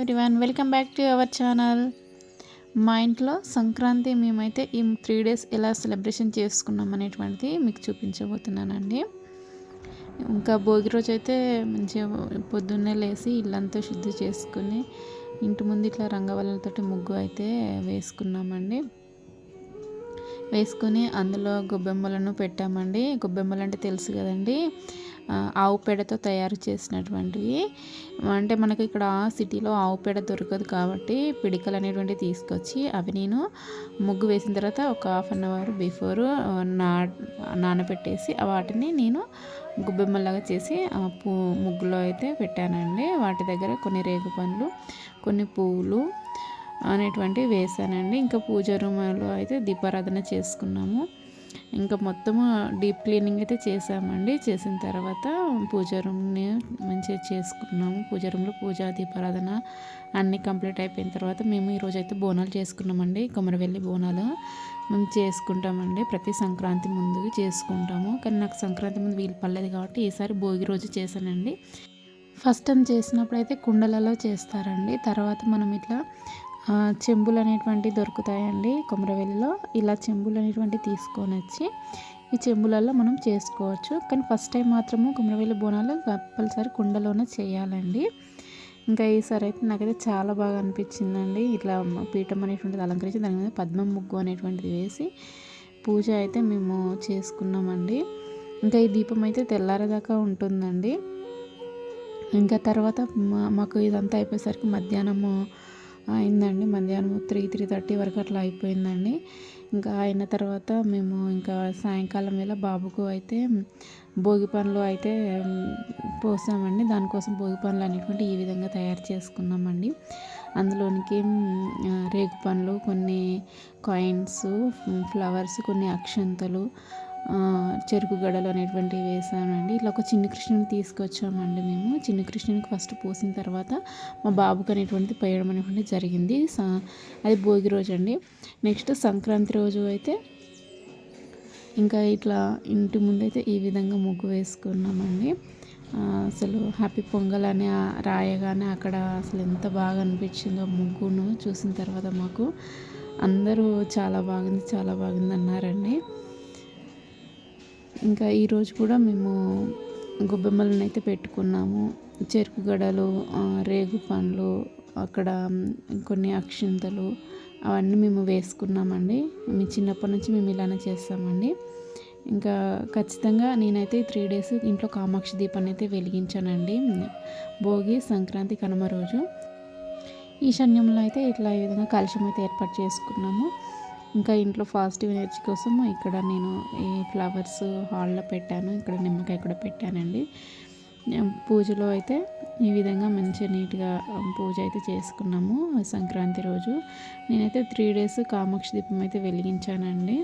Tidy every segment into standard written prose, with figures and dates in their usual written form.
Everyone, welcome back to our channel. మా ఇంట్లో సంక్రాంతి మేమైతే ఈ 3 డేస్ ఎలా సెలబ్రేషన్ చేసుకున్నాం అనేటువంటిది మీకు చూపించబోతున్నానండి. ఇంకా భోగి రోజు అయితే మంచిగా పొద్దున్నే లేచి ఇల్లంతా శుద్ధి చేసుకుని ఇంటి ముందు ఇట్లా రంగవల్లులతోటి ముగ్గు అయితే వేసుకున్నామండి. వేసుకొని అందులో గొబ్బెమ్మలను పెట్టామండి. గొబ్బెమ్మలు అంటే తెలుసు కదండి, ఆవు పేడతో తయారు చేసినటువంటివి. అంటే మనకి ఇక్కడ సిటీలో ఆవు పేడ దొరకదు కాబట్టి పిడికలు అనేటువంటివి తీసుకొచ్చి అవి నేను ముగ్గు వేసిన తర్వాత ఒక హాఫ్ అన్ అవర్ బిఫోర్ నానబెట్టేసి వాటిని నేను గుబ్బెమ్మలాగా చేసి ముగ్గులో అయితే పెట్టానండి. వాటి దగ్గర కొన్ని రేగు పండ్లు, కొన్ని పువ్వులు అనేటువంటివి వేసానండి. ఇంకా పూజ రూమ్లో అయితే దీపారాధన చేసుకున్నాము. ఇంకా మొత్తము డీప్ క్లీనింగ్ అయితే చేసామండి. చేసిన తర్వాత పూజ రూమ్ని మంచిగా చేసుకున్నాము. పూజ రూమ్లో పూజ దీపారాధన అన్నీ కంప్లీట్ అయిపోయిన తర్వాత మేము ఈరోజు అయితే బోనాలు చేసుకున్నామండి. కొమరవెల్లి బోనాలు మేము చేసుకుంటామండి. ప్రతి సంక్రాంతి ముందు చేసుకుంటాము. కానీ నాకు సంక్రాంతి ముందు వీలు పడలేదు కాబట్టి ఈసారి భోగి రోజు చేశానండి. ఫస్ట్ టైం చేసినప్పుడు అయితే కుండలలో చేస్తారండి. తర్వాత మనం ఇట్లా చెంబులు అనేటువంటివి దొరుకుతాయండి కొమరవెల్లిలో. ఇలా చెంబులు అనేటువంటివి తీసుకొని వచ్చి ఈ చెంబులలో మనం చేసుకోవచ్చు. కానీ ఫస్ట్ టైం మాత్రము కొమరవెల్లి బోనాలు కంపల్సరీ కుండలోనే చేయాలండి. ఇంకా ఈసారి అయితే నాకైతే చాలా బాగా అనిపించిందండి. ఇట్లా పీఠం అనేటువంటిది అలంకరించి దాని మీద పద్మం ముగ్గు అనేటువంటిది వేసి పూజ అయితే మేము చేసుకున్నామండి. ఇంకా ఈ దీపం అయితే తెల్లారేదాకా ఉంటుందండి. ఇంకా తర్వాత మాకు ఇదంతా అయిపోయేసరికి మధ్యాహ్నము అయిందండి. మధ్యాహ్నం 3:30 వరకు అట్లా అయిపోయిందండి. ఇంకా అయిన తర్వాత మేము ఇంకా సాయంకాలం వేళ బాబుకు అయితే భోగి పండ్లు అయితే పోసామండి. దానికోసం భోగి పండ్లు అనేటువంటి ఈ విధంగా తయారు చేసుకున్నామండి. అందులోనికి రేగు పండ్లు, కొన్ని కాయిన్స్, ఫ్లవర్స్, కొన్ని అక్షంతలు, చెరుకు గడలు అనేటువంటివి వేసామండి. ఇట్లా ఒక చిన్ని కృష్ణుని తీసుకొచ్చామండి మేము. చిన్ని కృష్ణునికి ఫస్ట్ పోసిన తర్వాత మా బాబుకి అనేటువంటిది పోయడం అనేటువంటిది జరిగింది. అది భోగి రోజు అండి. నెక్స్ట్ సంక్రాంతి రోజు అయితే ఇంకా ఇట్లా ఇంటి ముందైతే ఈ విధంగా ముగ్గు వేసుకున్నామండి. అసలు హ్యాపీ పొంగల్ అని రాయగానే అక్కడ అసలు ఎంత బాగా అనిపించిందో ముగ్గును చూసిన తర్వాత మాకు అందరూ చాలా బాగుంది అన్నారండి. ఇంకా ఈరోజు కూడా మేము గొబ్బెమ్మలను అయితే పెట్టుకున్నాము. చెరుకు గడలు, రేగు పండ్లు, అక్కడ కొన్ని అక్షింతలు అవన్నీ మేము వేసుకున్నామండి. మీ చిన్నప్పటి నుంచి మేము ఇలానే చేస్తామండి. ఇంకా ఖచ్చితంగా నేనైతే 3 డేస్ ఇంట్లో కామాక్షి దీపాన్ని అయితే వెలిగించానండి. భోగి, సంక్రాంతి, కనుమ రోజు ఈశాన్యంలో అయితే ఇట్లా ఈ విధంగా కలశం అయితే ఏర్పాటు చేసుకున్నాము. ఇంకా ఇంట్లో పాజిటివ్ ఎనర్జీ కోసం ఇక్కడ నేను ఈ ఫ్లవర్స్ హాల్లో పెట్టాను. ఇక్కడ నిమ్మకాయ కూడా పెట్టానండి. పూజలో అయితే ఈ విధంగా మంచిగా నీట్గా పూజ అయితే చేసుకున్నాము. సంక్రాంతి రోజు నేనైతే 3 డేస్ కామాక్షి దీపం అయితే వెలిగించానండి.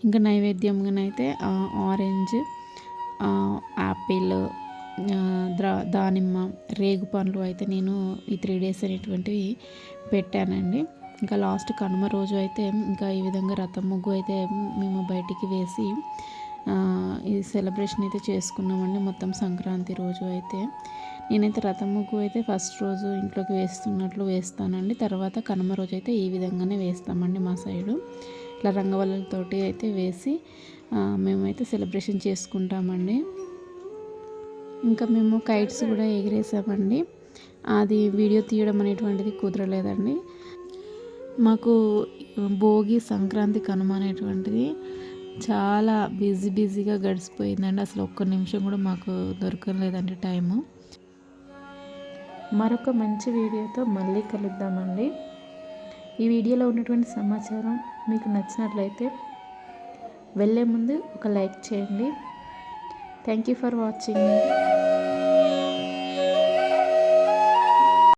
ఇంకా నైవేద్యంగానైతే ఆరెంజ్, యాపిల్, దానిమ్మ, రేగు పండ్లు అయితే నేను ఈ 3 డేస్ అనేటువంటివి పెట్టానండి. ఇంకా లాస్ట్ కనుమ రోజు అయితే ఇంకా ఈ విధంగా రథం ముగ్గు అయితే మేము బయటికి వేసి ఈ సెలబ్రేషన్ అయితే చేసుకున్నామండి. మొత్తం సంక్రాంతి రోజు అయితే నేనైతే రథం ముగ్గు అయితే ఫస్ట్ రోజు ఇంట్లోకి వేస్తున్నట్లు వేస్తానండి. తర్వాత కనుమ రోజు అయితే ఈ విధంగానే వేస్తామండి. మా సైడు ఇట్లా రంగవల్లులతోటి అయితే వేసి మేమైతే సెలబ్రేషన్ చేసుకుంటామండి. ఇంకా మేము కైట్స్ కూడా ఎగిరేసామండి. అది వీడియో తీయడం అనేటువంటిది కుదరలేదండి. మాకు భోగి, సంక్రాంతి, కనుమ అనేటువంటిది చాలా బిజీగా గడిచిపోయిందండి. అసలు ఒక్క నిమిషం కూడా మాకు దొరకలేదండి టైము. మరొక మంచి వీడియోతో మళ్ళీ కలుద్దామండి. ఈ వీడియోలో ఉన్నటువంటి సమాచారం మీకు నచ్చినట్లయితే వెళ్ళే ముందు ఒక లైక్ చేయండి. Thank you for watching.